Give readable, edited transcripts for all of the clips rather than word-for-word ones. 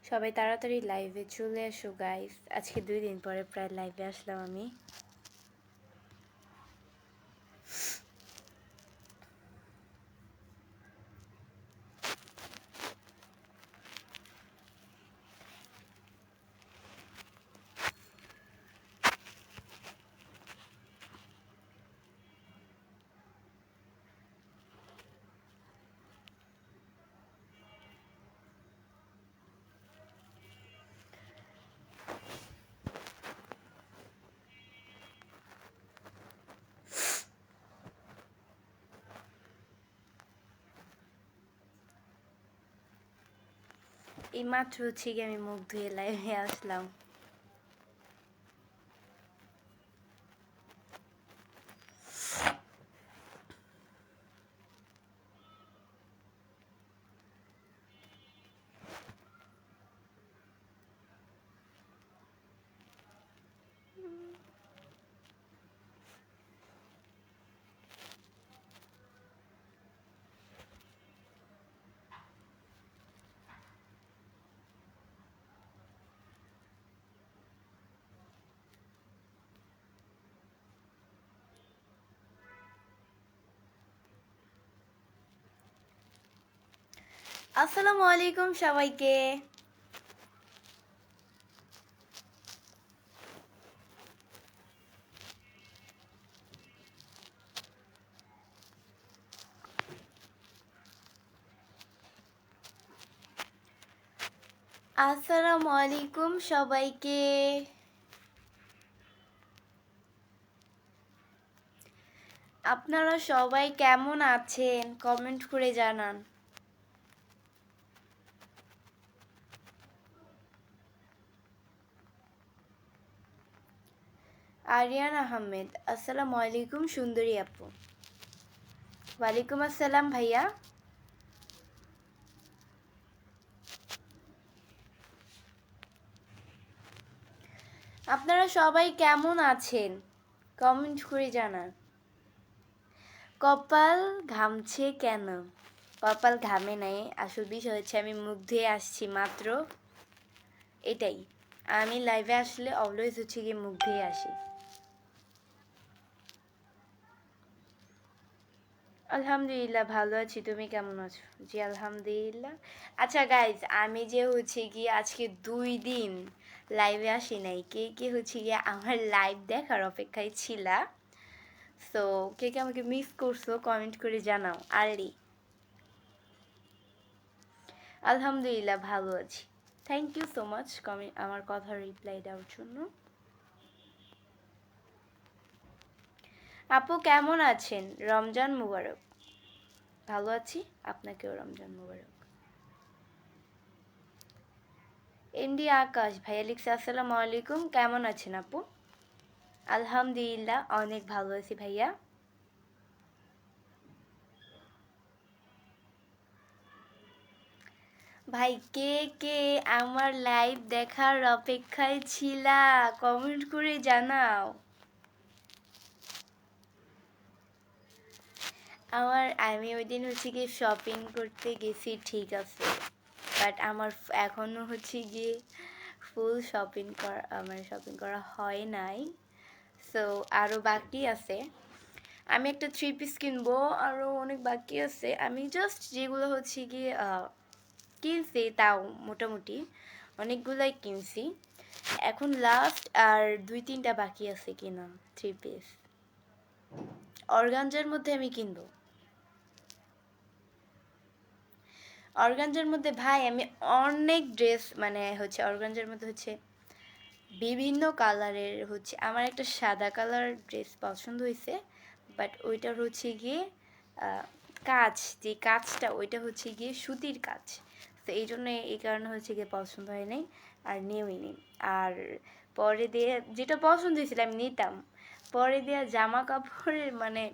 সবাই তাড়াতাড়ি লাইভে চলে এসো গাইস। আজকে 2 দিন পরে প্রায় লাইভে আসলাম আমি। এই মাত্র হচ্ছে গিয়ে আমি মুখ ধুয়ে লাইভে আসলাম। আসসালামু আলাইকুম সবাইকে। আসসালামু আলাইকুম সবাইকে। আপনারা সবাই কেমন আছেন কমেন্ট করে জানান। আরিয়ান আহমেদ, আসসালামু আলাইকুম সুন্দরী আপু। ওয়ালাইকুম আসসালাম ভাইয়া। আপনারা সবাই কেমন আছেন কমেন্ট করে জানান। কপাল ঘামছে কেন? কপাল ঘামে নাই, আসল বিষয় হচ্ছে আমি মুখ ধুয়ে আসছি মাত্র, এটাই। আমি লাইভে আসলে অলওয়েজ হচ্ছে গিয়ে মুখ ধুয়ে আসি। আলহামদুলিল্লাহ ভালো আছি, তুমি কেমন আছো? জি আলহামদুলিল্লাহ। আচ্ছা গাইজ, আমি যে হচ্ছে গিয়ে আজকে 2 দিন লাইভে আসি নাই, কে কে হচ্ছে গিয়ে আমার লাইভ দেখার অপেক্ষায় ছিলা? সো কে কে আমাকে মিস করছো কমেন্ট করে জানাও আর্লি। আলহামদুলিল্লাহ ভালো আছি, থ্যাংক ইউ সো মাচ আমার কথার রিপ্লাই দেওয়ার জন্য। আপু কেমন আছেন? রমজান মুবারক। ভালো আছি, আপনাকেও রমজান মুবারক। এমডি আকাশ ভাইয়া লিখছে আসসালামু আলাইকুম, কেমন আছেন আপু? আলহামদুলিল্লাহ অনেক ভালো আছি ভাইয়া। ভাই কে কে আমার লাইভ দেখার অপেক্ষায় ছিলা কমেন্ট করে জানাও। আমি ওই দিন হচ্ছে গিয়ে শপিং করতে গেছি, ঠিক আছে, বাট আমার এখনো হচ্ছে গিয়ে ফুল শপিং করা, মানে শপিং করা হয় নাই। সো আরও বাকি আছে। আমি একটা 3 পিস কিনবো, আরও অনেক বাকি আছে। আমি জাস্ট যেগুলো হচ্ছে গিয়ে কিনছি তাও মোটামুটি অনেকগুলাই কিনছি। এখন লাস্ট আর 2-3টা বাকি আছে কিনা 3 পিস। অর্গানজার মধ্যে আমি কিনবো। অর্গানজার মধ্যে ভাই আমি অনেক ড্রেস, মানে হচ্ছে অর্গানজার মধ্যে হচ্ছে বিভিন্ন কালারের, হচ্ছে আমার একটা সাদা কালার ড্রেস পছন্দ হয়েছে, বাট ওইটার হচ্ছে গিয়ে কাজ, যে কাজটা ওইটা হচ্ছে গিয়ে সুতির কাজ। তো এই জন্য, এই কারণে হচ্ছে গিয়ে পছন্দ হয় নাই আর নিয়েই নি। আর পরে দিয়ে যেটা পছন্দ হয়েছিল আমি নিতাম, পরে দেওয়া জামা কাপড়ের মানে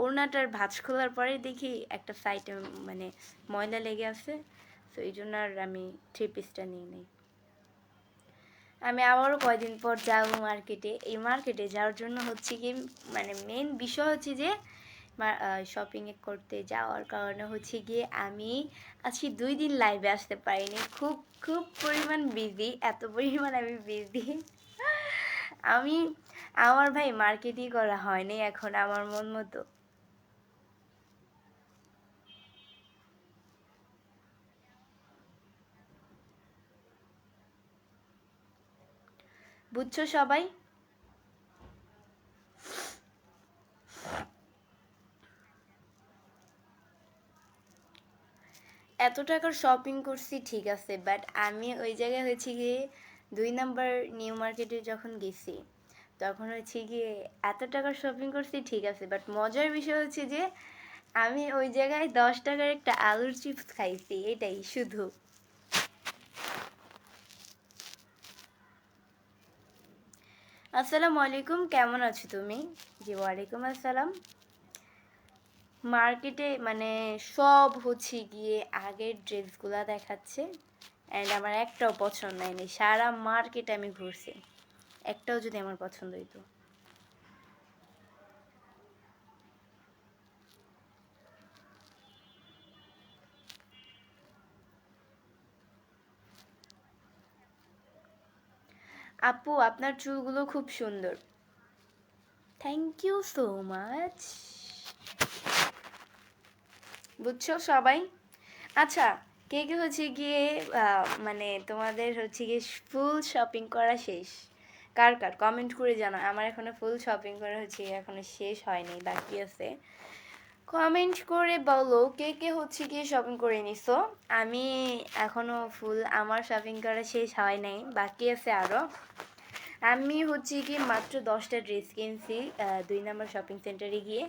ওড়নাটার ভাঁজ খোলার পরে দেখি একটা সাইডে মানে ময়লা লেগে আছে। তো এই জন্য আর আমি 3 পিসটা নিই নাই। আমি আবারও কয়দিন পর যাব মার্কেটে। এই মার্কেটে যাওয়ার জন্য হচ্ছে কি, মানে মেন বিষয় হচ্ছে যে শপিং করতে যাওয়ার কারণে হচ্ছে গিয়ে আমি আজকে 2 দিন লাইভে আসতে পারিনি, খুব খুব পরিমাণ বিজি, এত পরিমাণ আমি বিজি। আমি আমার ভাই মার্কেটই করা হয়নি এখন আমার মন মতো। বুঝছো সবাই? এত টাকার শপিং করছি ঠিক আছে, বাট আমি ওই জায়গায় হচ্ছে গিয়ে 2 নাম্বার নিউ মার্কেটে যখন গেছি তখন হচ্ছে গিয়ে এত টাকার শপিং করছি ঠিক আছে, বাট মজার বিষয় হচ্ছে যে আমি ওই জায়গায় 10 টাকার একটা আলুর চিপস খাইছি, এটাই শুধু। আসসালামু আলাইকুম, কেমন আছো তুমি? জি ওয়ালাইকুম আসসালাম। মার্কেটে মানে সব হচ্ছে গিয়ে আগের ড্রেসগুলা দেখাচ্ছে, অ্যান্ড আমার একটাও পছন্দ হয়নি, সারা মার্কেট আমি ঘুরছি, একটাও যদি আমার পছন্দ হইতো। আপু আপনার চুলগুলো খুব সুন্দর। Thank you so much. বুঝছো সবাই? আচ্ছা, কে কে হচ্ছে গিয়ে মানে তোমাদের হচ্ছে গিয়ে ফুল শপিং করা শেষ? কার কার কমেন্ট করে জানো। আমার এখনো ফুল শপিং করা হচ্ছে গিয়ে এখনো শেষ হয়নি, বাকি আছে। কমেন্ট করে বলো কে কে হচ্ছে গিয়ে শপিং করে নিছো। আমি এখনো ফুল আমার শপিং করা শেষ হয় নাই, বাকি আছে আরও। আমি হচ্ছে কি মাত্র 10টা ড্রেস কিনছি 2 নাম্বার শপিং সেন্টারে গিয়ে,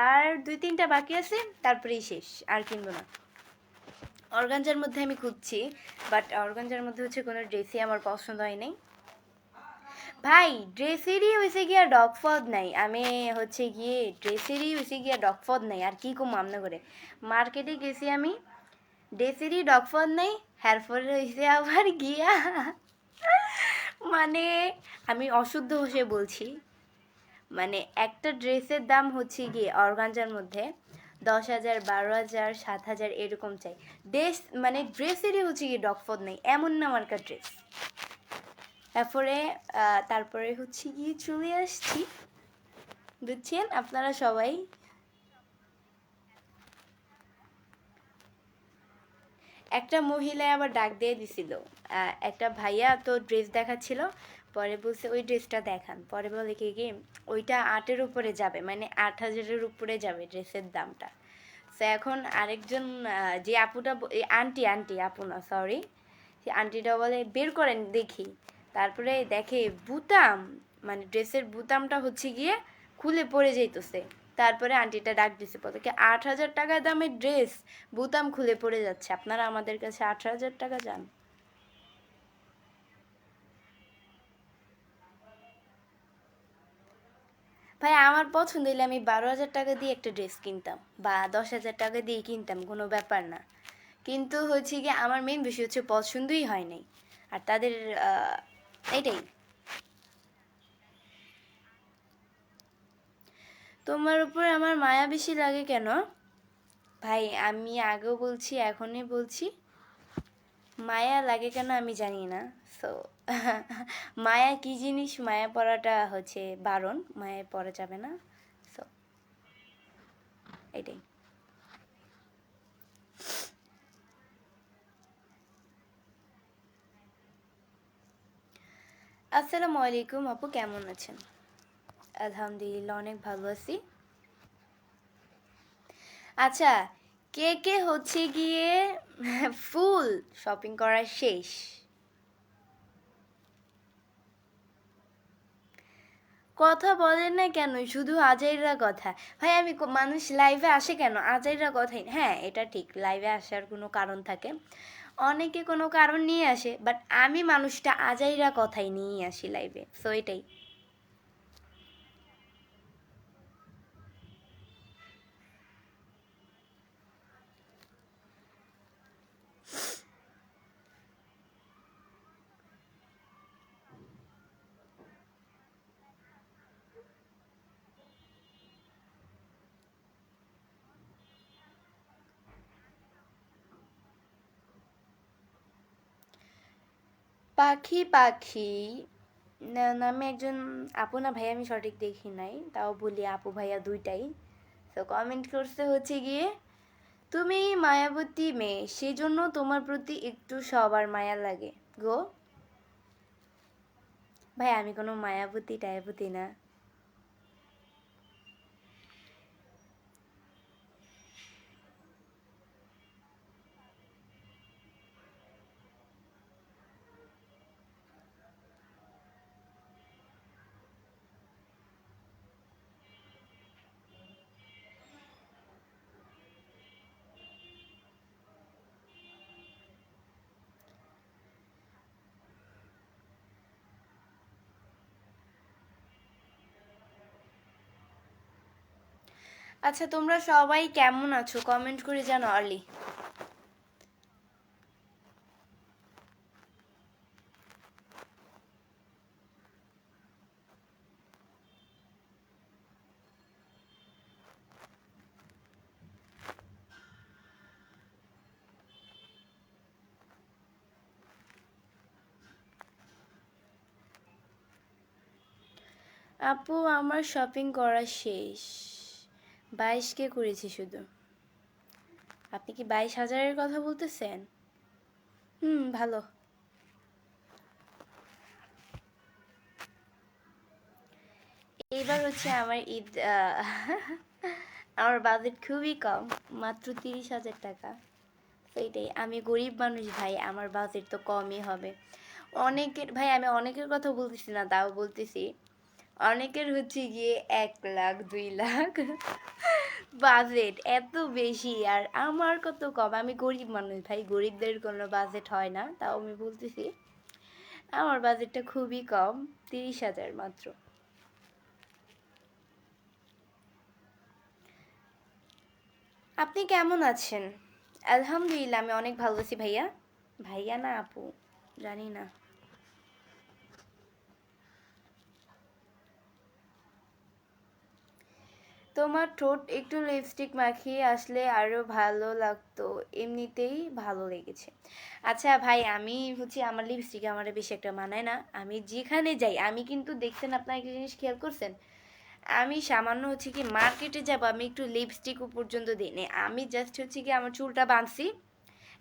আর 2-3টা বাকি আছে, তারপরেই শেষ, আর কিনবো না। অর্গানজার মধ্যে আমি খুঁজছি, বাট অর্গানজার মধ্যে হচ্ছে কোনো ড্রেসই আমার পছন্দ হয় নাই ভাই। ড্রেসেরই হয়েছে গিয়া ডগফদ নাই, আমি হচ্ছে গিয়ে ড্রেসেরই হয়েছে গিয়া ডগফদ নাই, আর কি কম আমনা করে মার্কেটে গেছি আমি, ড্রেসেরই ডগফদ নাই, হেয়ারফল হয়েছে আবার গিয়া। মানে আমি অশুদ্ধ ভাষে বলছি, মানে একটা ড্রেসের দাম হচ্ছে গিয়ে অর্গানজার মধ্যে 10,000, 12,000, 7,000 এরকম চাই। ড্রেস মানে ড্রেসেরই হচ্ছে গিয়ে ডগফদ নেই, এমন না মার্কা ড্রেস। তারপরে তারপরে হচ্ছে গিয়ে চলে আসছি, বুঝছেন আপনারা সবাই। একটা মহিলা আবার ডাক দিয়ে দিছিল, একটা ভাইয়া তো ড্রেস দেখাচ্ছিল, পরে বলছে ওই ড্রেসটা দেখান, পরে বলে কি ওইটা 8-এর উপরে যাবে, মানে 8,000-এর উপরে যাবে ড্রেসের দামটা। তো এখন আরেকজন যে আপুটা আন্টি আন্টি আপু না সরি, সে আন্টিটা বলে বের করেন দেখি, তারপরে দেখে বুতাম, মানে ড্রেসের বুতামটা হচ্ছে গিয়ে খুলে পড়ে যাইতেছে। তারপরে আন্টিটা ডাক দিছে, বলে কি 8,000 টাকা দামের ড্রেস বুতাম খুলে পড়ে যাচ্ছে, আপনারা আমাদের কাছে 18,000 টাকা যান। ভাই আমার পছন্দ হইলে আমি 12,000 টাকা দিয়ে একটা ড্রেস কিনতাম, বা 10,000 টাকা দিয়ে কিনতাম, কোনো ব্যাপার না। কিন্তু হচ্ছে কি আমার মেইন বিষয় হচ্ছে পছন্দই হয় নাই, আর তাদের এটাই। তোমার উপর আমার মায়া বেশি লাগে কেন? ভাই আমি আগেও বলছি এখনই বলছি, মায়া লাগে কেন আমি জানি না। সো মায়া কি জিনিস, মায়া পড়াটা হচ্ছে বারণ, মায়া পড়া যাবে না। সো এটাই। আসসালামু আলাইকুম আপু, কেমন আছেন? আলহামদুলিল্লাহ অনেক ভালো আছি। আচ্ছা, কে কে হচ্ছে গিয়ে ফুল শপিং করা শেষ? কথা বলেন না কেন, শুধু আজাইরা কথা। ভাই আমি মানুষ লাইভে আসে কেন আজাইরা কথাই, হ্যাঁ এটা ঠিক, লাইভে আসার কোনো কারণ থাকে, অনেকে কোনো কারণ নিয়ে আসে, বাট আমি মানুষটা আজাইরা কথাই নিয়ে আসি লাইভে, সো এটাই। পাখি পাখি নামে একজন আপু না ভাই, আমি সঠিক দেখি নাই, তাও বলি আপু ভাইয়া দুইটাই। তো কমেন্ট করছে হচ্ছে গিয়ে, তুমি মায়াবতী মেয়ে, সেজন্য তোমার প্রতি একটু সবার মায়া লাগে গো। ভাই আমি কোনো মায়াবতী টায়াবতী না। আচ্ছা তোমরা সবাই কেমন আছো কমেন্ট করে জানো আর্লি। আপু আমার শপিং করা শেষ, 22K করেছি শুধু। আপনি কি 22,000-এর কথা বলতেছেন? ভালো। এইবার হচ্ছে আমার ঈদ আমার বাজেট খুবই কম, মাত্র 30,000 টাকা। তো এটাই, আমি গরিব মানুষ ভাই, আমার বাজেট তো কমই হবে। অনেকের ভাই, আমি অনেকের কথা বলতেছি না, তাও বলতেছি অনেকের হচ্ছে গিয়ে 1 লাখ 2 লাখ বাজেট, এত বেশি, আর আমার কত কম। আমি গরিব মানুষ ভাই, গরিবদের কোনো বাজেট হয় না, তাও আমি বলতেছি আমার বাজেটটা খুবই কম, 30,000 মাত্র। আপনি কেমন আছেন? আলহামদুলিল্লাহ আমি অনেক ভালো আছি ভাইয়া। ভাইয়া না আপু, জানি না। তোমার ঠোঁট একটু লিপস্টিক মাখিয়ে আসলে আরো ভালো লাগতো, এমনিতেই ভালো লেগেছে। আচ্ছা ভাই, আমি হচ্ছে আমার লিপস্টিক আমার বেশি একটা মানায় না, আমি যেখানে যাই, আমি কিন্তু দেখছেন আপনার একটা জিনিস খেয়াল করছেন, আমি সামান্য হচ্ছে কি মার্কেটে যাব, আমি একটু লিপস্টিকও পর্যন্ত দিই না, আমি জাস্ট হচ্ছে কি আমার চুলটা বাঁধছি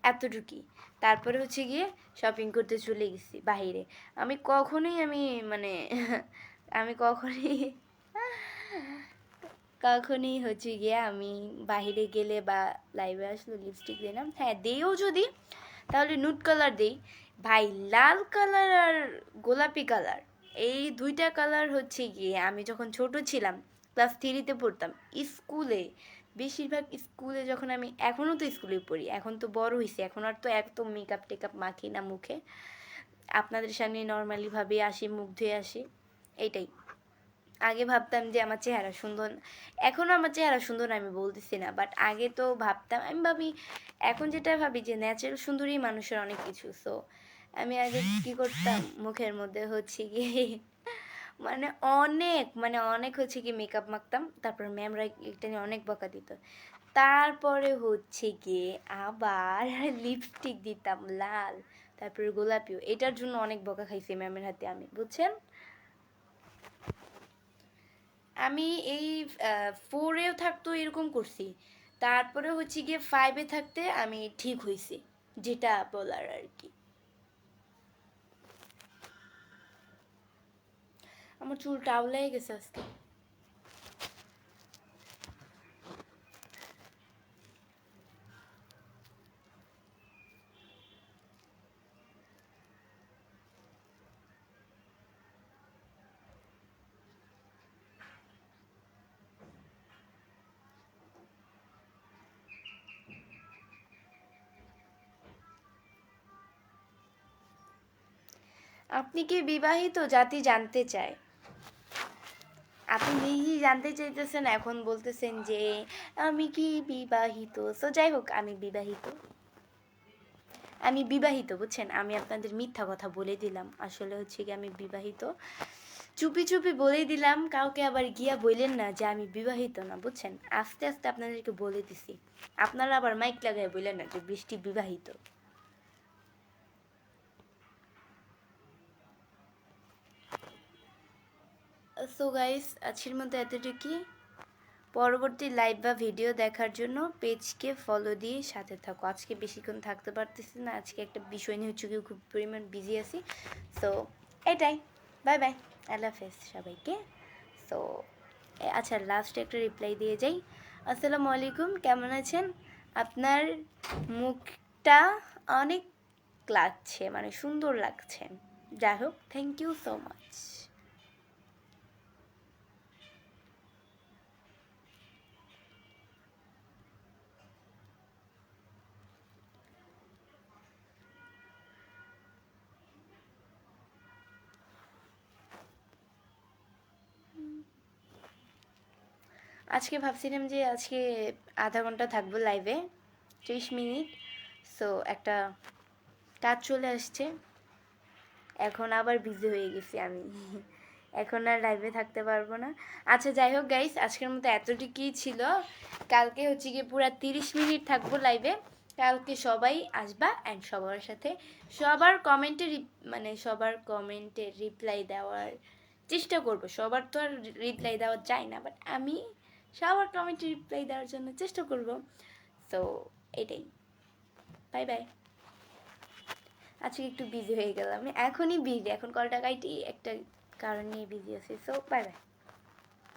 এতটুকুই, তারপরে হচ্ছে গিয়ে শপিং করতে চলে গেছি বাহিরে। আমি কখনোই আমি মানে আমি কখনোই কখনই হচ্ছে গিয়ে আমি বাহিরে গেলে বা লাইভে আসলে লিপস্টিক দিই না। হ্যাঁ দেইও যদি, তাহলে নুড কালার দেই ভাই। লাল কালার আর গোলাপি কালার, এই দুইটা কালার হচ্ছে গিয়ে আমি যখন ছোট ছিলাম, ক্লাস 3-তে পড়তাম স্কুলে, বেশিরভাগ স্কুলে যখন আমি, এখনও তো স্কুলে পড়ি, এখন তো বড় হয়েছি, এখন আর তো একদম মেকআপ টেকআপ মাখি না মুখে, আপনাদের সামনে নর্মালিভাবে আসি, মুখ ধুয়ে আসি, এইটাই। আগে ভাবতাম যে আমার চেহারা সুন্দর, এখনও আমার চেহারা সুন্দর আমি বলতেছি না, বাট আগে তো ভাবতাম, আমি ভাবি এখন যেটা ভাবি যে ন্যাচারাল সুন্দরী মানুষের অনেক কিছু। সো আমি আগে কি করতাম, মুখের মধ্যে হচ্ছে গিয়ে মানে অনেক হচ্ছে কি মেকআপ মাখতাম, তারপর ম্যামরা এটা নিয়ে অনেক বকা দিত, তারপরে হচ্ছে গিয়ে আবার লিপস্টিক দিতাম লাল, তারপরে গোলাপিও, এটার জন্য অনেক বকা খাইছি ম্যামের হাতে আমি, বুঝছেন। আমি এই 4-এও থাকতো এরকম করছি, তারপরে হচ্ছে গিয়ে 5-এ থাকতে আমি ঠিক হয়েছি, যেটা বলার আর কি। আমার চুলটা আউলাই গেছে আজকে। আপনি কি বিবাহিত জাতি জানতে চায়? আপনি নিজেই জানতে চাইতেছেন, এখন বলতেছেন যে আমি কি বিবাহিত। সো যাই হোক, আমি বিবাহিত বুঝছেন, আমি আপনাদের মিথ্যা কথা বলে দিলাম, আসলে হচ্ছে কি আমি বিবাহিত, চুপি চুপি বলে দিলাম, কাউকে আবার গিয়া বললেন না যে আমি বিবাহিত না, বুঝছেন, আস্তে আস্তে আপনাদেরকে বলে দিছি, আপনারা আবার মাইক লাগায় বললেন না যে বৃষ্টি বিবাহিত। সো গাইস আজকের মতো এতটুকুই। পরবর্তী লাইভ বা ভিডিও দেখার জন্য পেজকে ফলো দিয়ে সাথে থাকো। আজকে বেশিক্ষণ থাকতে পারতেছি না, আজকে একটা বিষয় নিয়ে হচ্ছে খুব পরিমাণ বিজি আছি। সো এটাই, বাই বাই, আল্লাহ হাফেজ সবাইকে। সো আচ্ছা, লাস্টে একটা রিপ্লাই দিয়ে যাই। আসসালামু আলাইকুম, কেমন আছেন? আপনার মুখটা অনেক লাগছে, মানে সুন্দর লাগছে। যাই হোক, থ্যাংক ইউ সো মাচ। আজকে ভাবছিলাম যে আজকে আধা ঘন্টা থাকবো লাইভে, 30 মিনিট। সো একটা কাজ চলে আসছে, এখন আবার বিজি হয়ে গেছি আমি। এখন আর লাইভে থাকতে পারবো না। আচ্ছা যাই হোক গাইস, আজকের মতো এতটুকুই ছিল। কালকে হচ্ছে গিয়ে পুরো 30 মিনিট থাকবো লাইভে। কালকে সবাই আসবা অ্যান্ড সবার সাথে সবার কমেন্টে মানে সবার কমেন্টে রিপ্লাই দেওয়ার চেষ্টা করব। সবার তো আর রিপ্লাই দেওয়া যায় না, বাট আমি সবার কমেন্টে রিপ্লাই দেওয়ার জন্য চেষ্টা করব। সো এটাই, বাই বাই। আজকে একটু বিজি হয়ে গেলাম, এখনই বিজি, এখন কলটা কাইটি একটা কারণ নিয়ে বিজি আছি। So bye bye.